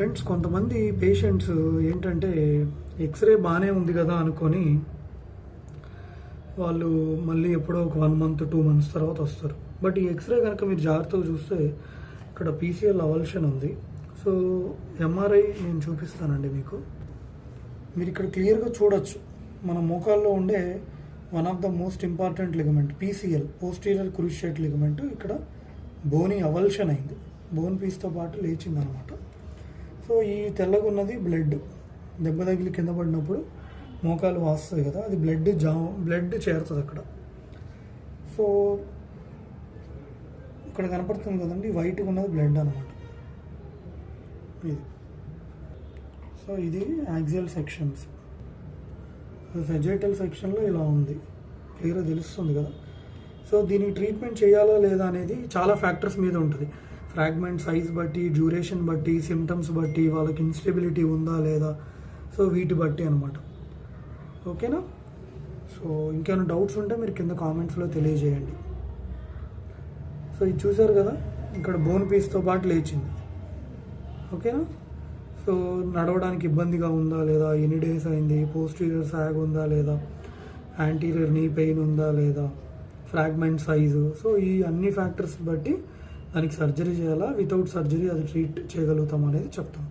Friends, కొంతమంది patients ఏంటంటే x ray బాగానే ఉంది కదా అనుకొని వాళ్ళు మళ్ళీ ఎప్పుడో ఒక 1 మంత్ 2 మంత్స్ తర్వాత వస్తారు. బట్ ఈ ఎక్స్రే కనుక మీరు జాగ్రత్తగా చూస్తే ఇక్కడ పీసీఎల్ అవల్షన్ ఉంది. సో ఎంఆర్ఐ నేను చూపిస్తానండి మీకు. మీరు ఇక్కడ క్లియర్గా చూడొచ్చు, మన మోకాల్లో ఉండే one of the most important ligament PCL, posterior cruciate ligament, ఇక్కడ బోని అవల్షన్ అయింది, బోన్ పీస్తో పాటు లేచింది అనమాట. సో ఈ తెల్లగా ఉన్నది బ్లడ్, దెబ్బ తగిలి కింద పడినప్పుడు మోకాలు వాస్తుంది కదా, అది బ్లడ్ చేరుతుంది అక్కడ. సో ఇక్కడ కనపడుతుంది కదండి, వైట్గా ఉన్నది బ్లడ్ అనమాట ఇది. సో ఇది యాక్సియల్ సెక్షన్స్. సెజైటల్ సెక్షన్లో ఇలా ఉంది, క్లియర్గా తెలుస్తుంది కదా. సో దీనికి ట్రీట్మెంట్ చేయాలా లేదా అనేది చాలా ఫ్యాక్టర్స్ మీద ఉంటుంది. ఫ్రాగ్మెంట్ సైజ్ బట్టి, డ్యూరేషన్ బట్టి, సిమ్టమ్స్ బట్టి, వాళ్ళకి ఇన్స్టెబిలిటీ ఉందా లేదా, సో వీటి బట్టి అనమాట. ఓకేనా? సో ఇంకేమైనా డౌట్స్ ఉంటే మీరు కింద కామెంట్స్లో తెలియజేయండి. సో ఇది చూసారు కదా, ఇక్కడ బోన్ పీస్తో పాటు లేచింది. ఓకేనా? సో నడవడానికి ఇబ్బందిగా ఉందా లేదా, ఎన్ని డేస్ అయింది, పోస్టీరియర్ సాగ్ ఉందా లేదా, యాంటీరియర్ నీ పెయిన్ ఉందా లేదా, ఫ్రాగ్మెంట్ సైజు, సో ఈ అన్ని ఫ్యాక్టర్స్ బట్టి దానికి సర్జరీ చేయాలా, వితౌట్ సర్జరీ అది ట్రీట్ చేయగలుగుతాం అనేది చెప్తాం.